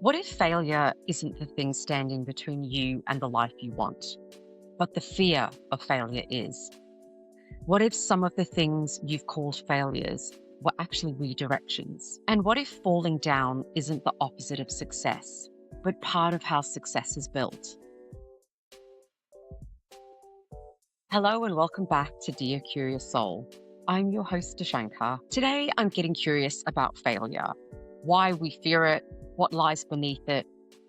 What if failure isn't the thing standing between you and the life you want, but the fear of failure is? What if some of the things you've called failures were actually redirections? And what if falling down isn't the opposite of success, but part of how success is built? Hello and welcome back to Dear Curious Soul. I'm your host, Dashankar. Today, I'm getting curious about failure, why we fear it, what lies beneath it,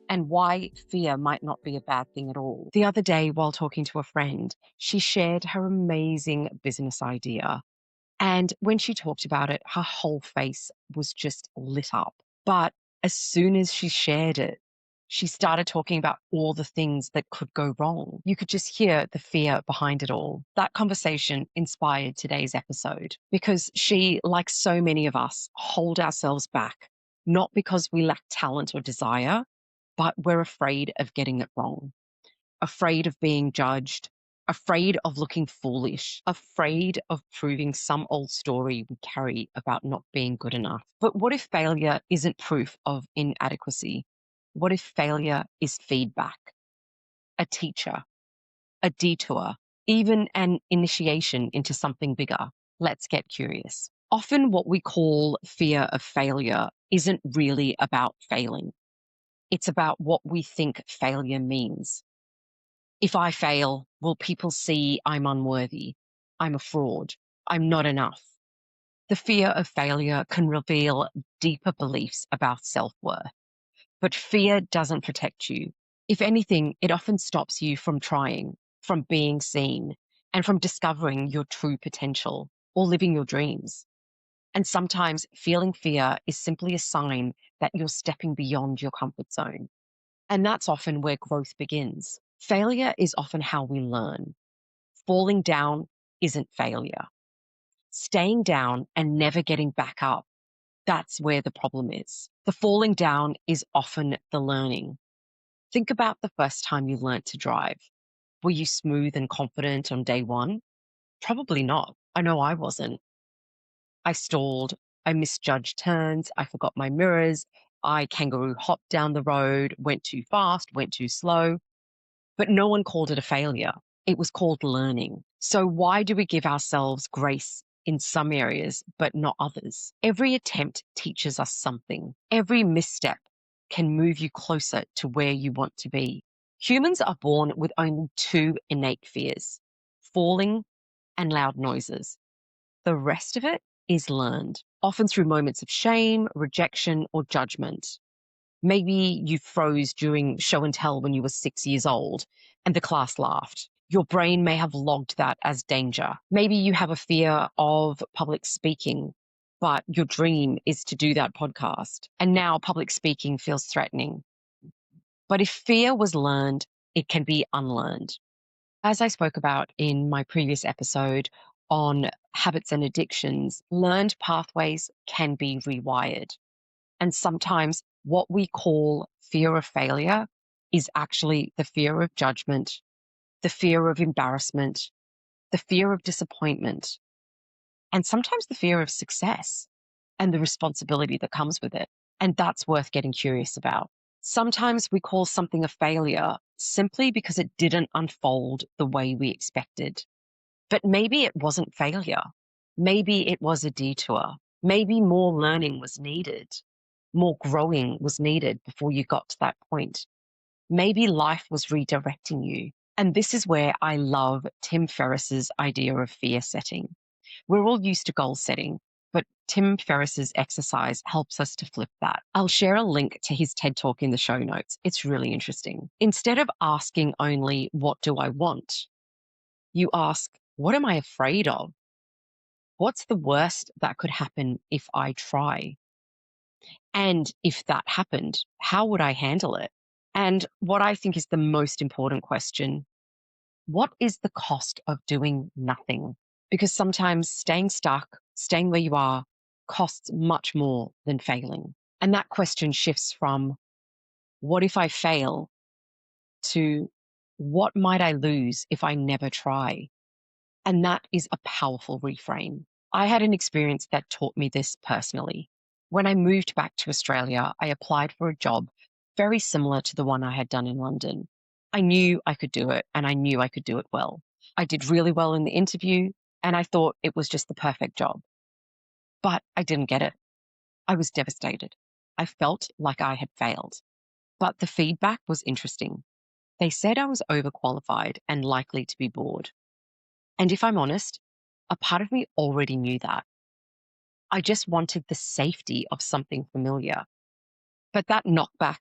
and why fear might not be a bad thing at all. The other day, while talking to a friend, she shared her amazing business idea. And when she talked about it, her whole face was just lit up. But as soon as she shared it, she started talking about all the things that could go wrong. You could just hear the fear behind it all. That conversation inspired today's episode because she, like so many of us, hold ourselves back, not because we lack talent or desire, but we're afraid of getting it wrong, afraid of being judged, afraid of looking foolish, afraid of proving some old story we carry about not being good enough. But what if failure isn't proof of inadequacy? What if failure is feedback, a teacher, a detour, even an initiation into something bigger? Let's get curious. Often, what we call fear of failure isn't really about failing. It's about what we think failure means. If I fail, will people see I'm unworthy? I'm a fraud. I'm not enough. The fear of failure can reveal deeper beliefs about self-worth, but fear doesn't protect you. If anything, it often stops you from trying, from being seen, and from discovering your true potential or living your dreams. And sometimes feeling fear is simply a sign that you're stepping beyond your comfort zone. And that's often where growth begins. Failure is often how we learn. Falling down isn't failure. Staying down and never getting back up, that's where the problem is. The falling down is often the learning. Think about the first time you learnt to drive. Were you smooth and confident on day one? Probably not. I know I wasn't. I stalled. I misjudged turns. I forgot my mirrors. I kangaroo hopped down the road, went too fast, went too slow. But no one called it a failure. It was called learning. So why do we give ourselves grace in some areas, but not others? Every attempt teaches us something. Every misstep can move you closer to where you want to be. Humans are born with only two innate fears: falling and loud noises. The rest of it is learned, often through moments of shame, rejection, or judgment. Maybe you froze during show and tell when you were 6 years old and the class laughed. Your brain may have logged that as danger. Maybe you have a fear of public speaking, but your dream is to do that podcast. And now public speaking feels threatening. But if fear was learned, it can be unlearned. As I spoke about in my previous episode on habits and addictions, learned pathways can be rewired. And sometimes what we call fear of failure is actually the fear of judgment, the fear of embarrassment, the fear of disappointment, and sometimes the fear of success and the responsibility that comes with it. And that's worth getting curious about. Sometimes we call something a failure simply because it didn't unfold the way we expected. But maybe it wasn't failure. Maybe it was a detour. Maybe more learning was needed. More growing was needed before you got to that point. Maybe life was redirecting you. And this is where I love Tim Ferriss's idea of fear setting. We're all used to goal setting, but Tim Ferriss's exercise helps us to flip that. I'll share a link to his TED Talk in the show notes. It's really interesting. Instead of asking only, what do I want? You ask, what am I afraid of? What's the worst that could happen if I try? And if that happened, how would I handle it? And what I think is the most important question: what is the cost of doing nothing? Because sometimes staying stuck, staying where you are, costs much more than failing. And that question shifts from what if I fail to what might I lose if I never try? And that is a powerful reframe. I had an experience that taught me this personally. When I moved back to Australia, I applied for a job very similar to the one I had done in London. I knew I could do it, and I knew I could do it well. I did really well in the interview, and I thought it was just the perfect job. But I didn't get it. I was devastated. I felt like I had failed. But the feedback was interesting. They said I was overqualified and likely to be bored. And if I'm honest, a part of me already knew that. I just wanted the safety of something familiar. But that knockback,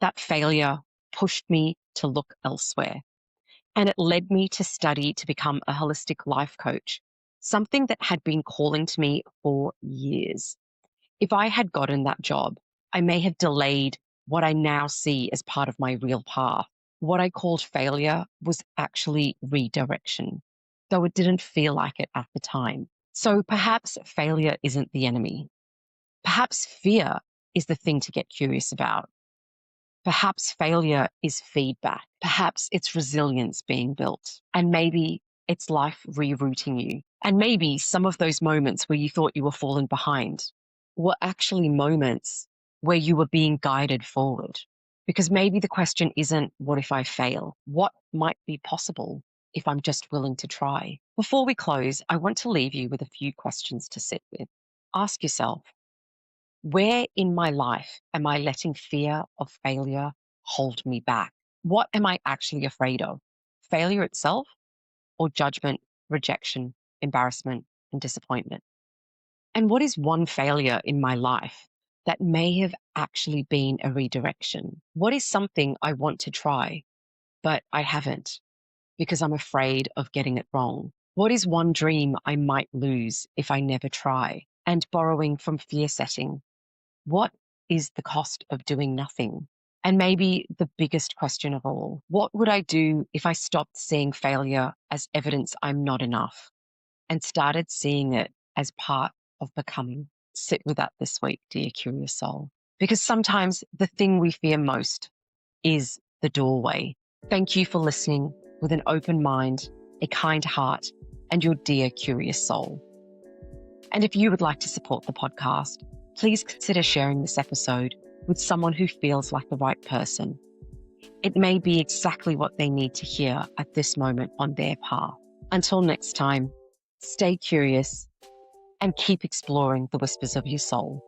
that failure, pushed me to look elsewhere. And it led me to study to become a holistic life coach, something that had been calling to me for years. If I had gotten that job, I may have delayed what I now see as part of my real path. What I called failure was actually redirection, though it didn't feel like it at the time. So perhaps failure isn't the enemy. Perhaps fear is the thing to get curious about. Perhaps failure is feedback. Perhaps it's resilience being built. And maybe it's life rerouting you. And maybe some of those moments where you thought you were falling behind were actually moments where you were being guided forward. Because maybe the question isn't, what if I fail? What might be possible if I'm just willing to try? Before we close, I want to leave you with a few questions to sit with. Ask yourself, where in my life am I letting fear of failure hold me back? What am I actually afraid of? Failure itself or judgment, rejection, embarrassment, and disappointment? And what is one failure in my life that may have actually been a redirection? What is something I want to try, but I haven't because I'm afraid of getting it wrong? What is one dream I might lose if I never try? And borrowing from fear setting, what is the cost of doing nothing? And maybe the biggest question of all, what would I do if I stopped seeing failure as evidence I'm not enough and started seeing it as part of becoming? Sit with that this week, dear curious soul, because sometimes the thing we fear most is the doorway. Thank you for listening with an open mind, a kind heart, and your dear curious soul. And if you would like to support the podcast, please consider sharing this episode with someone who feels like the right person. It may be exactly what they need to hear at this moment on their path. Until next time, stay curious and keep exploring the whispers of your soul.